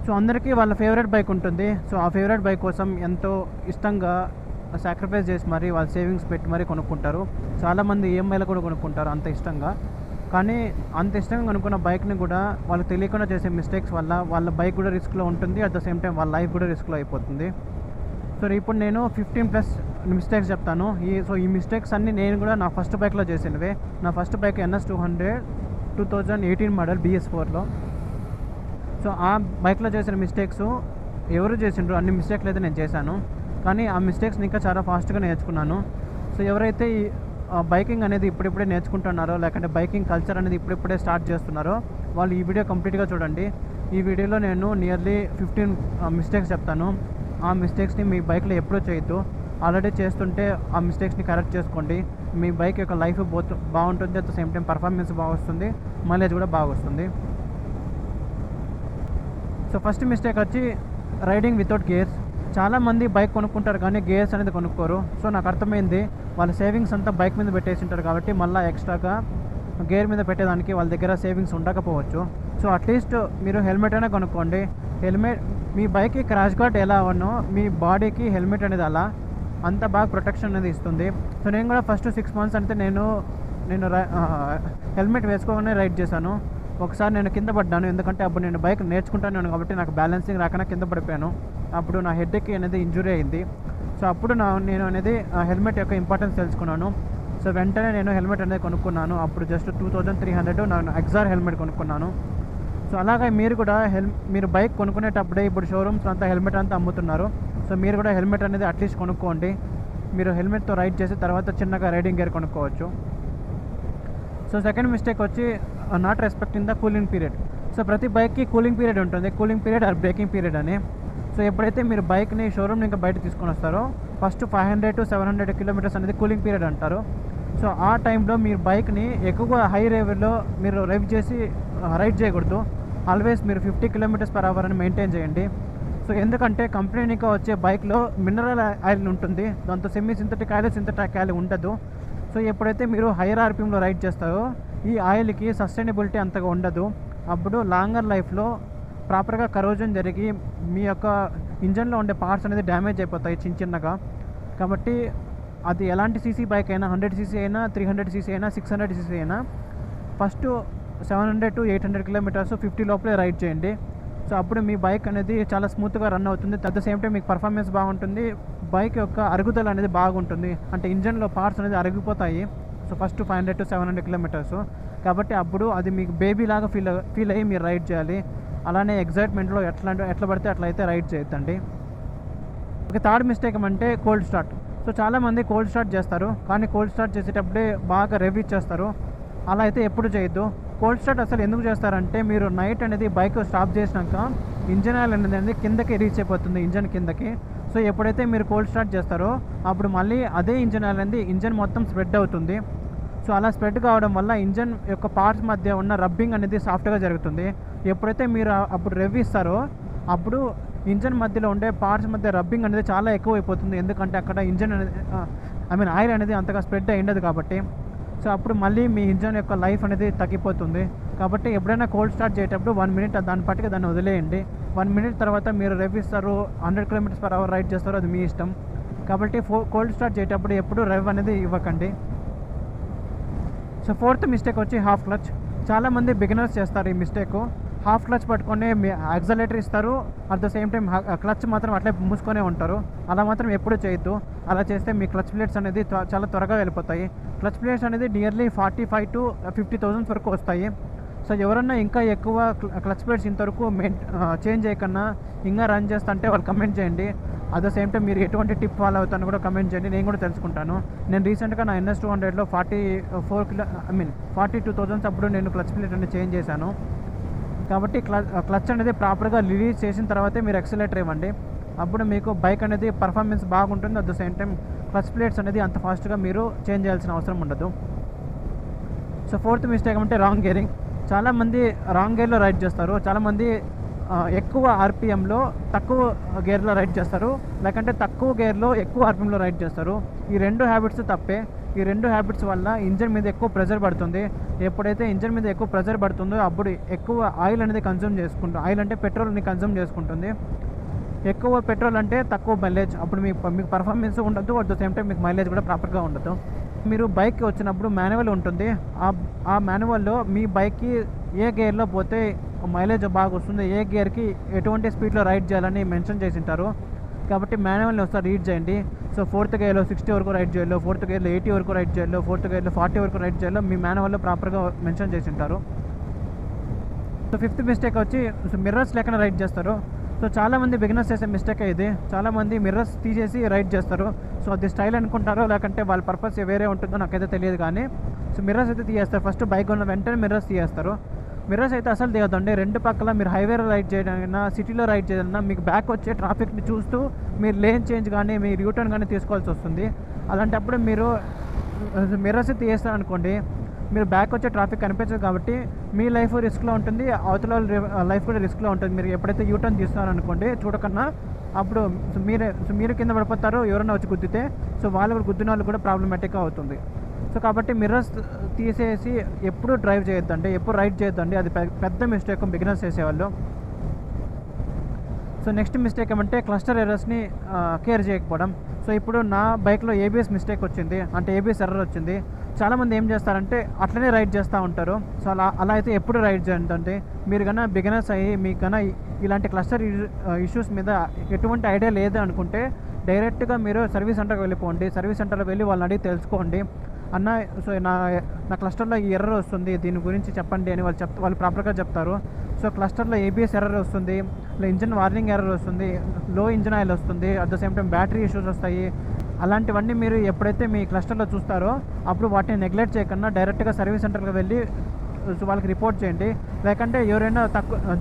So అందరికీ వాళ్ళ favourite bike ఉంటుంది. సో ఆ ఫేవరెట్ బైక్ కోసం ఎంతో ఇష్టంగా సాక్రిఫైస్ చేసి మరి వాళ్ళ సేవింగ్స్ పెట్టి మరీ కొనుక్కుంటారు. చాలామంది ఈఎంఐలో కూడా కొనుక్కుంటారు అంత ఇష్టంగా. కానీ అంత ఇష్టంగా కొనుక్కున్న బైక్ని కూడా వాళ్ళకి తెలియకుండా చేసే మిస్టేక్స్ వల్ల వాళ్ళ బైక్ కూడా రిస్క్లో ఉంటుంది. అట్ ద సేమ్ టైం వాళ్ళ లైఫ్ కూడా రిస్క్లో అయిపోతుంది. సో ఇప్పుడు నేను 15+ మిస్టేక్స్ చెప్తాను. ఈ మిస్టేక్స్ అన్నీ నేను కూడా నా ఫస్ట్ బైక్లో చేసినవే. నా ఫస్ట్ బైక్ NS200 2018 మోడల్ BS4లో. సో ఆ బైక్లో చేసిన మిస్టేక్స్ ఎవరు చేసిండ్రు అన్ని మిస్టేక్లు అయితే నేను చేశాను. కానీ ఆ మిస్టేక్స్ని ఇంకా చాలా ఫాస్ట్గా నేర్చుకున్నాను. సో ఎవరైతే ఈ బైకింగ్ అనేది ఇప్పుడిప్పుడే నేర్చుకుంటున్నారో, లేకంటే బైకింగ్ కల్చర్ అనేది ఇప్పుడిప్పుడే స్టార్ట్ చేస్తున్నారో వాళ్ళు ఈ వీడియో కంప్లీట్గా చూడండి. ఈ వీడియోలో నేను నియర్లీ 15 మిస్టేక్స్ చెప్తాను. ఆ మిస్టేక్స్ని మీ బైక్లో ఎప్పుడూ చేయొద్దు. ఆల్రెడీ చేస్తుంటే ఆ మిస్టేక్స్ని కరెక్ట్ చేసుకోండి. మీ బైక్ యొక్క లైఫ్ బాగుంటుంది. At the same time performance బాగా వస్తుంది, మైలేజ్ కూడా బాగా వస్తుంది. సో ఫస్ట్ మిస్టేక్ వచ్చి రైడింగ్ వితౌట్ గేర్స్. చాలామంది బైక్ కొనుక్కుంటారు కానీ గేర్స్ అనేది కొనుక్కోరు. సో నాకు అర్థమైంది, వాళ్ళ సేవింగ్స్ అంతా బైక్ మీద పెట్టేసి ఉంటారు కాబట్టి మళ్ళీ ఎక్స్ట్రాగా గేర్ మీద పెట్టేదానికి వాళ్ళ దగ్గర సేవింగ్స్ ఉండకపోవచ్చు. సో అట్లీస్ట్ మీరు హెల్మెట్ అయినా కొనుక్కోండి. హెల్మెట్ మీ బైక్కి క్రాష్ గార్డ్ ఎలా ఉన్నో మీ బాడీకి హెల్మెట్ అనేది అలా అంత బాగా ప్రొటెక్షన్ అనేది ఇస్తుంది. సో నేను కూడా ఫస్ట్ 6 months అంటే నేను హెల్మెట్ వేసుకోగానే రైడ్ చేశాను. ఒకసారి నేను కింద పడ్డాను, ఎందుకంటే అప్పుడు నేను బైక్ నేర్చుకుంటాను కాబట్టి నాకు బ్యాలెన్సింగ్ రాకుండా కింద పడిపోయాను. అప్పుడు నా హెడ్కి అనేది ఇంజురీ అయింది. సో అప్పుడు నేను అనేది హెల్మెట్ యొక్క ఇంపార్టెన్స్ తెలుసుకున్నాను. సో వెంటనే నేను హెల్మెట్ అనేది కొనుక్కున్నాను. అప్పుడు జస్ట్ 2300 నేను ఎగ్జార్ హెల్మెట్ కొనుక్కున్నాను. సో అలాగే మీరు కూడా మీరు బైక్ కొనుక్కునేటప్పుడే ఇప్పుడు షోరూమ్స్ అంతా హెల్మెట్ అంతా అమ్ముతున్నారు. సో మీరు కూడా హెల్మెట్ అనేది అట్లీస్ట్ కొనుక్కోండి. మీరు హెల్మెట్తో రైడ్ చేసి తర్వాత చిన్నగా రైడింగ్ గేర్ కొనుక్కోవచ్చు. సో సెకండ్ మిస్టేక్ వచ్చి not respecting the cooling period. So ప్రతి బైక్కి కూలింగ్ పీరియడ్ ఉంటుంది, cooling period are breaking period అని. సో ఎప్పుడైతే మీరు బైక్ని షోరూమ్ ఇంకా బయట తీసుకొని వస్తారో ఫస్ట్ 500 to 700 kilometers అనేది కూలింగ్ పీరియడ్ అంటారు. సో ఆ టైంలో మీరు బైక్ని ఎక్కువ హై రేవ్లో మీరు రైడ్ చేసి రైడ్ చేయకూడదు. ఆల్వేస్ మీరు 50 km/h అని మెయింటైన్ చేయండి. సో ఎందుకంటే కంపెనీగా వచ్చే బైక్లో మినరల్ ఆయిల్ ఉంటుంది, దాంతో సెమీ సింథటిక్ ఆయిల్ ఉండదు. సో ఎప్పుడైతే మీరు హైయర్ RPMలో రైడ్ చేస్తారో ఈ ఆయిల్కి సస్టైనబిలిటీ అంతగా ఉండదు. అప్పుడు లాంగర్ లైఫ్లో ప్రాపర్గా కరోజన్ జరిగి మీ యొక్క ఇంజన్లో ఉండే పార్ట్స్ అనేది డ్యామేజ్ అయిపోతాయి చిన్నగా. కాబట్టి అది ఎలాంటి సీసీ బైక్ అయినా, 100cc అయినా, 300cc అయినా, 600cc అయినా ఫస్ట్ 700 to 800 kilometers 50 లోపలే రైడ్ చేయండి. సో అప్పుడు మీ బైక్ అనేది చాలా స్మూత్గా రన్ అవుతుంది. అట్ ద సేమ్ టైం మీకు పర్ఫార్మెన్స్ బాగుంటుంది, బైక్ యొక్క అరుగుదల అనేది బాగుంటుంది. అంటే ఇంజన్లో పార్ట్స్ అనేది అరిగిపోతాయి. So first 500 to 700 kilometers. కాబట్టి అప్పుడు అది మీకు బేబీ లాగా ఫీల్ అయ్యి మీరు రైడ్ చేయాలి. అలానే ఎగ్జైట్మెంట్లో ఎట్లా పడితే అట్లా అయితే రైడ్ చేయొద్దండి. ఓకే, థర్డ్ మిస్టేక్ ఏమంటే కోల్డ్ స్టార్ట్. సో చాలామంది కోల్డ్ స్టార్ట్ చేస్తారు, కానీ కోల్డ్ స్టార్ట్ చేసేటప్పుడే బాగా రెవ్ ఇచ్చేస్తారు. అలా అయితే ఎప్పుడు చేయొద్దు. కోల్డ్ స్టార్ట్ అసలు ఎందుకు చేస్తారంటే మీరు నైట్ అనేది బైక్ స్టాప్ చేసినాక ఇంజన్ ఆయిల్ అనేది కిందకి రీచ్ అయిపోతుంది, ఇంజన్ కిందకి. సో ఎప్పుడైతే మీరు కోల్డ్ స్టార్ట్ చేస్తారో అప్పుడు మళ్ళీ అదే ఇంజన్ ఆయిల్ అనేది ఇంజన్ మొత్తం స్ప్రెడ్ అవుతుంది. సో అలా స్ప్రెడ్ కావడం వల్ల ఇంజన్ యొక్క పార్ట్స్ మధ్య ఉన్న రబ్బింగ్ అనేది సాఫ్ట్గా జరుగుతుంది. ఎప్పుడైతే మీరు అప్పుడు రెవ్ ఇస్తారో అప్పుడు ఇంజన్ మధ్యలో ఉండే పార్ట్స్ మధ్య రబ్బింగ్ అనేది చాలా ఎక్కువ అయిపోతుంది. ఎందుకంటే అక్కడ ఇంజన్ అనేది ఆయిల్ అనేది అంతగా స్ప్రెడ్ అయ్యిండదు కాబట్టి. సో అప్పుడు మళ్ళీ మీ ఇంజన్ యొక్క లైఫ్ అనేది తగ్గిపోతుంది. కాబట్టి ఎప్పుడైనా కోల్డ్ స్టార్ట్ చేసేటప్పుడు 1 minute దాని పట్టుకు దాన్ని వదిలేయండి. 1 minute తర్వాత మీరు రెవ్ ఇస్తారు, 100 km/h రైడ్ చేస్తారో అది మీ ఇష్టం. కాబట్టి కోల్డ్ స్టార్ట్ చేసేటప్పుడు ఎప్పుడు రెవ్ అనేది ఇవ్వకండి. సో ఫోర్త్ మిస్టేక్ వచ్చి హాఫ్ క్లచ్. చాలామంది బిగినర్స్ చేస్తారు ఈ మిస్టేక్. హాఫ్ క్లచ్ పట్టుకొని మీ యాక్సలేటర్ ఇస్తారు, at the same time clutch మాత్రం అట్లే మూసుకొనే ఉంటారు. అలా మాత్రం ఎప్పుడు చేయొద్దు. అలా చేస్తే మీ క్లచ్ ప్లేట్స్ అనేది చాలా త్వరగా వెళ్ళిపోతాయి. క్లచ్ ప్లేట్స్ అనేది నియర్లీ 45,000 to 50,000 వరకు వస్తాయి. సో ఎవరన్నా ఇంకా ఎక్కువ క్లచ్ ప్లేట్స్ ఇంతవరకు చేంజ్ చేయకన్నా ఇంకా రన్ చేస్తా అంటే వాళ్ళు కమెంట్ చేయండి. అట్ ద సేమ్ టైం మీరు ఎటువంటి టిప్ ఫాలో అవుతాను కూడా కమెంట్ చేయండి, నేను కూడా తెలుసుకుంటాను. నేను రీసెంట్గా నా NS200లో 42,000 అప్పుడు నేను క్లచ్ ప్లేట్ అనేది చేంజ్ చేశాను. కాబట్టి క్లచ్ అనేది ప్రాపర్గా రిలీజ్ చేసిన తర్వాతే మీరు యాక్సిలరేటర్ ఇవ్వండి. అప్పుడు మీకు బైక్ అనేది పర్ఫార్మెన్స్ బాగుంటుంది. At the same time clutch plates అనేది అంత ఫాస్ట్గా మీరు చేంజ్ చేయాల్సిన అవసరం ఉండదు. సో ఫోర్త్ మిస్టేక్ అంటే రాంగ్ గేరింగ్. చాలామంది రాంగ్ గేర్లో రైడ్ చేస్తారు. చాలామంది ఎక్కువ RPMలో తక్కువ గేర్లో రైడ్ చేస్తారు, లేకంటే తక్కువ గేర్లో ఎక్కువ RPMలో రైడ్ చేస్తారు. ఈ రెండు హ్యాబిట్స్ తప్పే. ఈ 2 హ్యాబిట్స్ వల్ల ఇంజిన్ మీద ఎక్కువ ప్రెజర్ పడుతుంది. ఎప్పుడైతే ఇంజిన్ మీద ఎక్కువ ప్రెజర్ పడుతుందో అప్పుడు ఎక్కువ ఆయిల్ అనేది కన్జ్యూమ్ చేసుకుంటుంది. ఆయిల్ అంటే పెట్రోల్ని కన్జ్యూమ్ చేసుకుంటుంది. ఎక్కువ పెట్రోల్ అంటే తక్కువ మైలేజ్, అప్పుడు మీకు పర్ఫార్మెన్స్ ఉండదు, అట్ ద సేమ్ టైం మీకు మైలేజ్ కూడా ప్రాపర్గా ఉండదు. మీరు బైక్కి వచ్చినప్పుడు మాన్యువల్ ఉంటుంది. ఆ మాన్యువల్లో మీ బైక్కి ఏ గేర్లో పోతే మైలేజ్ బాగా వస్తుంది, ఏ గేర్కి ఎటువంటి స్పీడ్లో రైడ్ చేయాలని మెన్షన్ చేసి ఉంటారు. కాబట్టి మాన్యువల్ని ఒకసారి రీడ్ చేయండి. సో 4th గేర్లో 60 వరకు రైడ్ చేయాలో, 4th గేర్లో 80 వరకు రైడ్ చేయాలో, 4th గేర్లో 40 వరకు రైడ్ చేయాలో మీ మాన్యువల్లో ప్రాపర్గా మెన్షన్ చేసి ఉంటారు. సో 5th మిస్టేక్ వచ్చి మిర్రర్స్ లేకుండా రైడ్ చేస్తారు. సో చాలామంది బిగినర్స్ చేసే మిస్టేక్ ఇది. చాలామంది మిర్రర్స్ తీసేసి రైడ్ చేస్తారు. సో అది స్టైల్ అనుకుంటారో లేకంటే వాళ్ళ పర్పస్ వేరే ఉంటుందో నాకైతే తెలియదు. కానీ సో మిర్రర్స్ అయితే తీయేస్తారు. ఫస్ట్ బైక్ ఉన్న వెంటనే మిర్రర్స్ తీయేస్తారు. మిర్రర్స్ అయితే అసలు తీయద్దండి. 2 పక్కల మీరు హైవేలో రైడ్ చేయడానికైనా సిటీలో రైడ్ చేయాలన్నా మీకు బ్యాక్ వచ్చే ట్రాఫిక్ని చూస్తూ మీరు లేన్ చేంజ్ కానీ మీరు యూటర్న్ కానీ తీసుకోవాల్సి వస్తుంది. అలాంటప్పుడు మీరు మిర్రర్స్ తీయేస్తారు అనుకోండి, మీరు బ్యాక్ వచ్చే ట్రాఫిక్ కనిపించదు కాబట్టి మీ లైఫ్ రిస్క్లో ఉంటుంది, అవతల లైఫ్ కూడా రిస్క్లో ఉంటుంది. మీరు ఎప్పుడైతే యూటర్న్ తీస్తున్నారనుకోండి చూడకన్నా, అప్పుడు మీరు కింద పడిపోతారు, ఎవరైనా వచ్చి గుద్దితే. సో వాళ్ళు గుద్దిన వాళ్ళు కూడా ప్రాబ్లమాటిక్గా అవుతుంది. సో కాబట్టి మిర్రర్స్ తీసేసి ఎప్పుడు డ్రైవ్ చేయొద్దండి, ఎప్పుడు రైడ్ చేయొద్దండి. అది పెద్ద మిస్టేక్ బిగినర్స్ చేసేవాళ్ళు. సో నెక్స్ట్ మిస్టేక్ ఏమంటే క్లస్టర్ ఎర్రర్స్ని కేర్ చేయకపోవడం. సో ఇప్పుడు నా బైక్లో ఏబిఎస్ మిస్టేక్ వచ్చింది, అంటే ఏబిఎస్ ఎర్రర్ వచ్చింది. చాలామంది ఏం చేస్తారంటే అట్లనే రైడ్ చేస్తూ ఉంటారు. సో అలా అయితే ఎప్పుడు రైడ్ చేయండి. మీరు కన్నా బిగినర్స్ అయ్యి మీకు కన్నా ఇలాంటి క్లస్టర్ ఇష్యూస్ మీద ఎటువంటి ఐడియా లేదు అనుకుంటే డైరెక్ట్గా మీరు సర్వీస్ సెంటర్కి వెళ్ళిపోండి. సర్వీస్ సెంటర్కి వెళ్ళి వాళ్ళని అడిగి తెలుసుకోండి. అన్న సో నా క్లస్టర్లో ఈ ఎర్రర్ వస్తుంది, దీని గురించి చెప్పండి అని వాళ్ళు ప్రాపర్గా చెప్తారు. సో క్లస్టర్లో ఏబిఎస్ ఎర్రర్ వస్తుంది, ఇంజిన్ వార్నింగ్ ఎర్రర్ వస్తుంది, లో ఇంజిన్ ఆయిల్ వస్తుంది, at the same time battery issues వస్తాయి. అలాంటివన్నీ మీరు ఎప్పుడైతే మీ క్లస్టర్లో చూస్తారో అప్పుడు వాటిని నెగ్లెక్ట్ చేయకుండా డైరెక్ట్గా సర్వీస్ సెంటర్కి వెళ్ళి వాళ్ళకి రిపోర్ట్ చేయండి. లేకంటే ఎవరైనా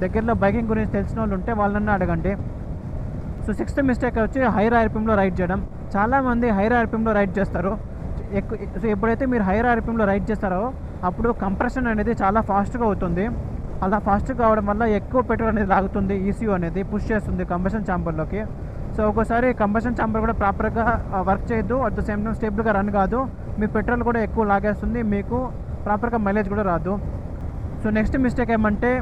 దగ్గరలో బైకింగ్ గురించి తెలిసిన వాళ్ళు ఉంటే వాళ్ళని అడగండి. సో 6th మిస్టేక్ వచ్చి హైర్ ఆర్పిఎంలో రైడ్ చేయడం. చాలామంది హైర్ ఆర్పిఎంలో రైడ్ చేస్తారు. సో ఎప్పుడైతే మీరు హైర్ ఆర్పిఎంలో రైడ్ చేస్తారో అప్పుడు కంప్రెషన్ అనేది చాలా ఫాస్ట్గా అవుతుంది. అలా ఫాస్ట్గా అవడం వల్ల ఎక్కువ పెట్రోల్ అనేది లాగుతుంది. ECU అనేది పుష్ చేస్తుంది కంబషన్ ఛాంబర్లోకి. సో ఒక్కోసారి కంబషన్ ఛాంబర్ కూడా ప్రాపర్గా వర్క్ చేయొద్దు, అట్ ద సేమ్ టైం స్టేబుల్గా రన్ కాదు, మీ పెట్రోల్ కూడా ఎక్కువ లాగేస్తుంది, మీకు ప్రాపర్గా మైలేజ్ కూడా రాదు. సో నెక్స్ట్ మిస్టేక్ ఏమంటే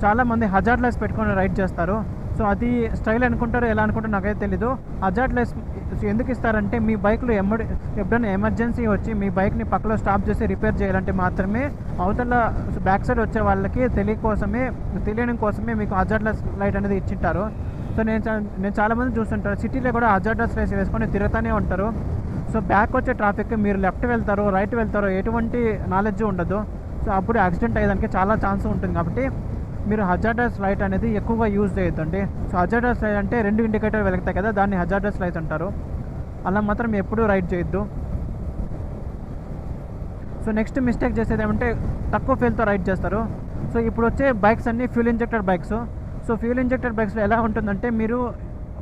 చాలామంది హజార్డ్ లైట్స్ పెట్టుకొని రైడ్ చేస్తారు. సో అది స్టైల్ అనుకుంటారో ఎలా అనుకుంటారో నాకైతే తెలీదు. హజార్డ్ లైట్స్ ఎందుకు ఇస్తారంటే మీ బైక్లో ఎప్పుడైనా ఎమర్జెన్సీ వచ్చి మీ బైక్ని పక్కలో స్టాప్ చేసి రిపేర్ చేయాలంటే మాత్రమే అవతల బ్యాక్ సైడ్ వచ్చే వాళ్ళకి తెలియడం కోసమే మీకు హజార్డ్ లైట్ అనేది ఇచ్చింటారు. సో నేను చాలామంది చూస్తుంటారు సిటీలో కూడా హజార్డ్ లైట్స్ వేసుకొని తిరుగుతూనే ఉంటారు. సో బ్యాక్ వచ్చే ట్రాఫిక్ మీరు లెఫ్ట్ వెళ్తారో రైట్ వెళ్తారో ఎటువంటి నాలెడ్జ్ ఉండదు. సో అప్పుడు యాక్సిడెంట్ అయ్యేదానికి చాలా ఛాన్స్ ఉంటుంది. కాబట్టి మీరు హజార్డస్ లైట్ అనేది ఎక్కువగా యూజ్ చేయొద్దండి. సో హజార్డస్ లైట్ అంటే 2 ఇండికేటర్ వెలుగుతాయి కదా, దాన్ని హజార్డస్ లైట్ అంటారు. అలా మాత్రం ఎప్పుడూ రైడ్ చేయొద్దు. సో నెక్స్ట్ మిస్టేక్ చేసేది ఏమంటే తక్కువ ఫ్యూయల్తో రైడ్ చేస్తారు. సో ఇప్పుడు వచ్చే బైక్స్ అన్నీ fuel injected bikes. So fuel injected బైక్స్లో ఎలా ఉంటుందంటే మీరు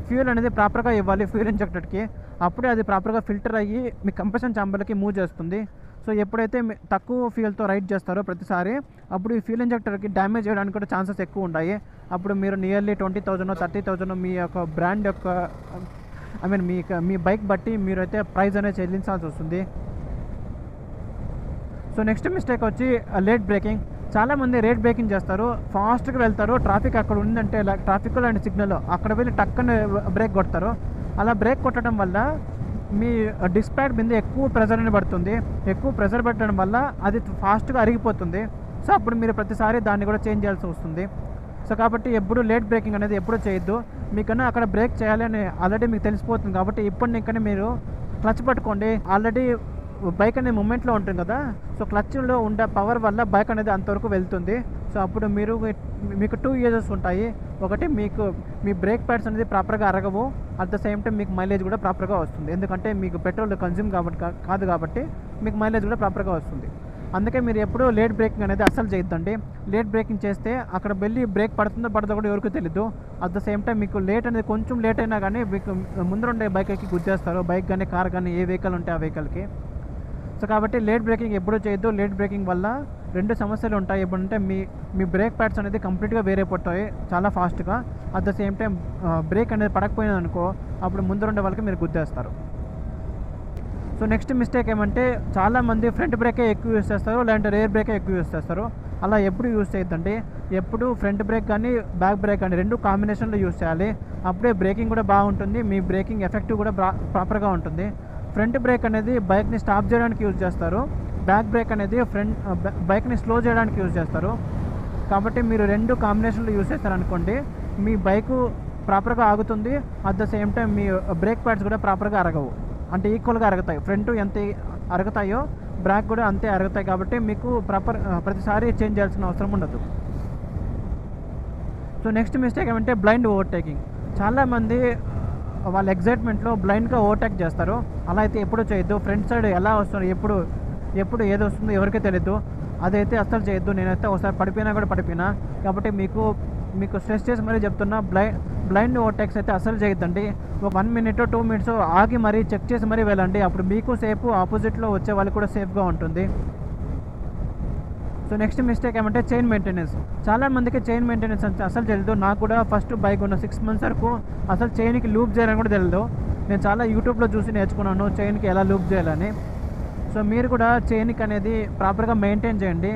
ఫ్యూయల్ అనేది ప్రాపర్గా ఇవ్వాలి ఫ్యూల్ ఇంజెక్టెడ్కి, అప్పుడే అది ప్రాపర్గా ఫిల్టర్ అయ్యి మీ కంప్రెషన్ ఛాంబర్లకి మూవ్ చేస్తుంది. సో ఎప్పుడైతే తక్కువ ఫ్యూయల్తో రైడ్ చేస్తారో ప్రతిసారి అప్పుడు ఈ ఫ్యూల్ ఇంజెక్టర్కి డ్యామేజ్ చేయడానికి కూడా ఛాన్సెస్ ఎక్కువ ఉంటాయి. అప్పుడు మీరు నియర్లీ 20,000 30,000 మీ యొక్క బ్రాండ్ యొక్క మీ బైక్ బట్టి మీరైతే ప్రైస్ అనేది చెల్లించాల్సి వస్తుంది. సో నెక్స్ట్ మిస్టేక్ వచ్చి లేట్ బ్రేకింగ్. చాలామంది లేట్ బ్రేకింగ్ చేస్తారు, ఫాస్ట్గా వెళ్తారు, ట్రాఫిక్ అక్కడ ఉందంటే ట్రాఫిక్ అండ్ సిగ్నల్ అక్కడ వెళ్ళి టక్కన బ్రేక్ కొడతారు. అలా బ్రేక్ కొట్టడం వల్ల మీ డిస్క్ ప్యాడ్ మీద ఎక్కువ ప్రెజర్ అనేది పడుతుంది. ఎక్కువ ప్రెజర్ పెట్టడం వల్ల అది ఫాస్ట్గా అరిగిపోతుంది. సో అప్పుడు మీరు ప్రతిసారి దాన్ని కూడా చేంజ్ చేయాల్సి వస్తుంది. సో కాబట్టి ఎప్పుడు లేట్ బ్రేకింగ్ అనేది ఎప్పుడు చేయొద్దు. మీకన్నా అక్కడ బ్రేక్ చేయాలి అని ఆల్రెడీ మీకు తెలిసిపోతుంది కాబట్టి ఇప్పటికన్నా మీరు క్లచ్ పట్టుకోండి. ఆల్రెడీ బైక్ అనేది మూమెంట్లో ఉంటుంది కదా, సో క్లచ్లో ఉండే పవర్ వల్ల బైక్ అనేది అంతవరకు వెళ్తుంది. సో అప్పుడు మీకు 2 యూజెస్ ఉంటాయి. ఒకటి మీ బ్రేక్ ప్యాడ్స్ అనేది ప్రాపర్గా అరగవు, అట్ ద సేమ్ టైం మీకు మైలేజ్ కూడా ప్రాపర్గా వస్తుంది. ఎందుకంటే మీకు పెట్రోల్ కన్జ్యూమ్ కాదు కాబట్టి మీకు మైలేజ్ కూడా ప్రాపర్గా వస్తుంది. అందుకే మీరు ఎప్పుడూ లేట్ బ్రేకింగ్ అనేది అస్సలు చేయొద్దండి. లేట్ బ్రేకింగ్ చేస్తే అక్కడ వెళ్ళి బ్రేక్ పడుతుందో కూడా ఎవరికి తెలియదు. అట్ ద సేమ్ టైం మీకు లేట్ అనేది కొంచెం లేట్ అయినా కానీ మీకు ముందరుండే బైక్ ఎక్కి గుద్దేస్తారు, బైక్ కానీ కార్ కానీ ఏ వెహికల్ ఉంటే ఆ వెహికల్కి. సో కాబట్టి లేట్ బ్రేకింగ్ ఎప్పుడూ చేయొద్దు. లేట్ బ్రేకింగ్ వల్ల 2 సమస్యలు ఉంటాయి. ఎప్పుడంటే మీ బ్రేక్ ప్యాడ్స్ అనేది కంప్లీట్గా వేరైపోతాయి చాలా ఫాస్ట్గా. At the same time break అనేది పడకపోయినది అనుకో అప్పుడు ముందరుండే వాళ్ళకి మీరు గుద్దేస్తారు. సో నెక్స్ట్ మిస్టేక్ ఏమంటే చాలామంది ఫ్రంట్ బ్రేకే ఎక్కువ యూస్ చేస్తారు, లేదంటే రేర్ బ్రేకే ఎక్కువ యూస్ చేస్తారు. అలా ఎప్పుడు యూస్ చేయొద్దండి. ఎప్పుడు ఫ్రంట్ బ్రేక్ కానీ బ్యాక్ బ్రేక్ కానీ రెండు కాంబినేషన్లో యూస్ చేయాలి. అప్పుడే బ్రేకింగ్ కూడా బాగుంటుంది, మీ బ్రేకింగ్ ఎఫెక్టివ్ కూడా ప్రాపర్గా ఉంటుంది. ఫ్రంట్ బ్రేక్ అనేది బైక్ని స్టాప్ చేయడానికి యూజ్ చేస్తారు, బ్యాక్ బ్రేక్ అనేది బైక్ని స్లో చేయడానికి యూజ్ చేస్తారు. కాబట్టి మీరు రెండు కాంబినేషన్లో యూజ్ చేస్తారనుకోండి, మీ బైకు ప్రాపర్గా ఆగుతుంది. At the same time me brake pads కూడా ప్రాపర్గా అరగవు, అంటే ఈక్వల్గా అరుగుతాయి. ఫ్రంట్ ఎంత అరుగుతాయో బ్యాక్ కూడా అంతే అరుగుతాయి. కాబట్టి మీకు ప్రతిసారి చేంజ్ చేయాల్సిన అవసరం ఉండదు. సో నెక్స్ట్ మిస్టేక్ ఏమంటే బ్లైండ్ ఓవర్టేకింగ్. చాలామంది వాళ్ళ ఎగ్జైట్మెంట్లో బ్లైండ్గా ఓవర్టేక్ చేస్తారు. అలా అయితే ఎప్పుడు చేయొద్దు. ఫ్రంట్ సైడ్ ఎలా వస్తుంది, ఎప్పుడు ఏది వస్తుందో ఎవరికీ తెలియదు. అదైతే అస్సలు చేయొద్దు. నేనైతే ఒకసారి పడిపోయినా. కాబట్టి మీకు స్ట్రెస్ చేసి మరీ చెప్తున్నా, బ్లైండ్ ఓవర్టేక్స్ అయితే అస్సలు చేయొద్దండి. ఒక 1 minute 2 minutes ఆగి మరీ చెక్ చేసి మరీ వెళ్ళండి. అప్పుడు మీకు సేఫ్, ఆపోజిట్లో వచ్చే వాళ్ళకి కూడా సేఫ్గా ఉంటుంది. సో నెక్స్ట్ మిస్టేక్ ఏమంటే చైన్ మెయింటెనెన్స్. చాలామందికి చైన్ మెయింటెనెన్స్ అంటే అసలు తెలియదు. నాకు కూడా ఫస్ట్ బైక్ ఉన్న 6 months వరకు అసలు చైన్కి లూప్ చేయాలని కూడా తెలియదు. నేను చాలా యూట్యూబ్లో చూసి నేర్చుకున్నాను చైన్కి ఎలా లూప్ చేయాలని. సో మీరు కూడా చైన్కి అనేది ప్రాపర్గా మెయింటైన్ చేయండి.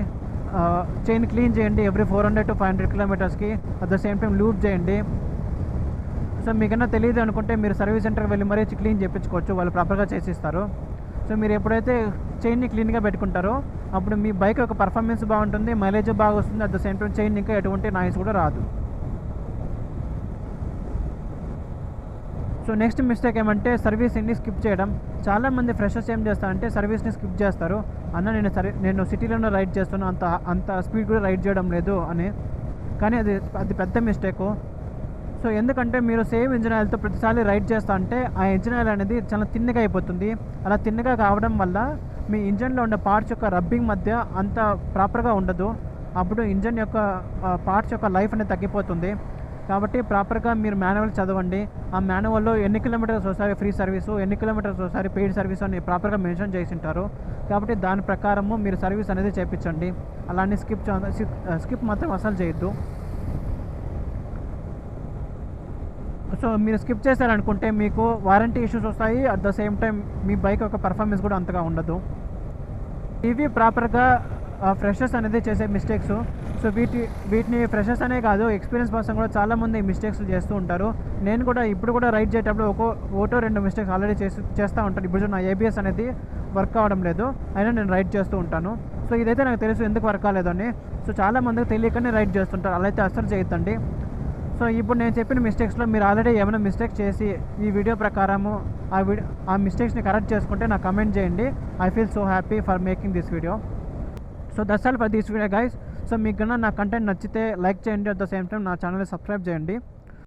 చైన్ క్లీన్ చేయండి ఎవ్రీ 400 to 500 kilometersకి. At the same time lube చేయండి. సో మీకన్నా తెలియదు అనుకుంటే మీరు సర్వీస్ సెంటర్కి వెళ్ళి మరీ క్లీన్ చేయించుకోవచ్చు, వాళ్ళు ప్రాపర్గా చేసిస్తారు. సో మీరు ఎప్పుడైతే చైన్ని క్లీన్గా పెట్టుకుంటారో అప్పుడు మీ బైక్ యొక్క పర్ఫార్మెన్స్ బాగుంటుంది, మైలేజ్ బాగా వస్తుంది. At the same time chain ఇంకా ఎటువంటి నాయిస్ కూడా రాదు. సో నెక్స్ట్ మిస్టేక్ ఏమంటే సర్వీసింగ్ని స్కిప్ చేయడం. చాలామంది ఫ్రెషర్స్ ఏం చేస్తారంటే సర్వీస్ని స్కిప్ చేస్తారు. నేను సిటీలోనే రైడ్ చేస్తాను, అంత స్పీడ్ కూడా రైడ్ చేయడం లేదు అని. కానీ అది పెద్ద మిస్టేకు. సో ఎందుకంటే మీరు సేమ్ ఇంజిన్ ఆయిల్తో ప్రతిసారి రైడ్ చేస్తా అంటే ఆ ఇంజిన్ ఆయిల్ అనేది చాలా తిన్నగా అయిపోతుంది. అలా తిన్నగా కావడం వల్ల మీ ఇంజన్లో ఉండే పార్ట్స్ యొక్క రబ్బింగ్ మధ్య అంత ప్రాపర్గా ఉండదు. అప్పుడు ఇంజన్ యొక్క పార్ట్స్ యొక్క లైఫ్ అనేది తగ్గిపోతుంది. కాబట్టి ప్రాపర్గా మీరు మాన్యువల్ చదవండి. ఆ మాన్యువల్లో ఎన్ని కిలోమీటర్స్ ఒకసారి ఫ్రీ సర్వీసు, ఎన్ని కిలోమీటర్స్ ఒకసారి పెయిడ్ సర్వీస్ అని ప్రాపర్గా మెన్షన్ చేసి ఉంటారు. కాబట్టి దాని ప్రకారము మీరు సర్వీస్ అనేది చేయించండి. అలానే స్కిప్ మాత్రం అసలు చేయొద్దు. సో మీరు స్కిప్ చేశారనుకుంటే మీకు వారంటీ ఇష్యూస్ వస్తాయి. At the same time me bike యొక్క పర్ఫార్మెన్స్ కూడా అంతగా ఉండదు. ఇవి ప్రాపర్గా ఫ్రెషర్స్ అనేది చేసే మిస్టేక్స్. సో వీటిని ఫ్రెషర్స్ అనే కాదు, ఎక్స్పీరియన్స్ పర్సన్ కూడా చాలామంది మిస్టేక్స్ చేస్తూ ఉంటారు. నేను కూడా ఇప్పుడు కూడా రైడ్ చేసేటప్పుడు ఒకటో 2 మిస్టేక్స్ ఆల్రెడీ చేస్తూ ఉంటాను. ఇప్పుడు నా ABS అనేది వర్క్ అవ్వడం లేదు, అయినా నేను రైడ్ చేస్తూ ఉంటాను. సో ఇదైతే నాకు తెలుసు ఎందుకు వర్క్ అవ్వలేదని. సో చాలామందికి తెలియకనే రైడ్ చేస్తుంటారు, అలా అయితే అస్సలు చేయొద్దండి. సో ఇప్పుడు నేను చెప్పిన మిస్టేక్స్లో మీరు ఆల్రెడీ ఏమైనా మిస్టేక్స్ చేసి ఈ వీడియో ప్రకారము ఆ మిస్టేక్స్ని కరెక్ట్ చేసుకుంటే నాకు కమెంట్ చేయండి. I feel so happy for making this video. So that's all for this video guys. So మీకు కన్నా నా కంటెంట్ నచ్చితే లైక్ చేయండి, అట్ ద సేమ్ టైం నా ఛానల్ని సబ్స్క్రైబ్ చేయండి.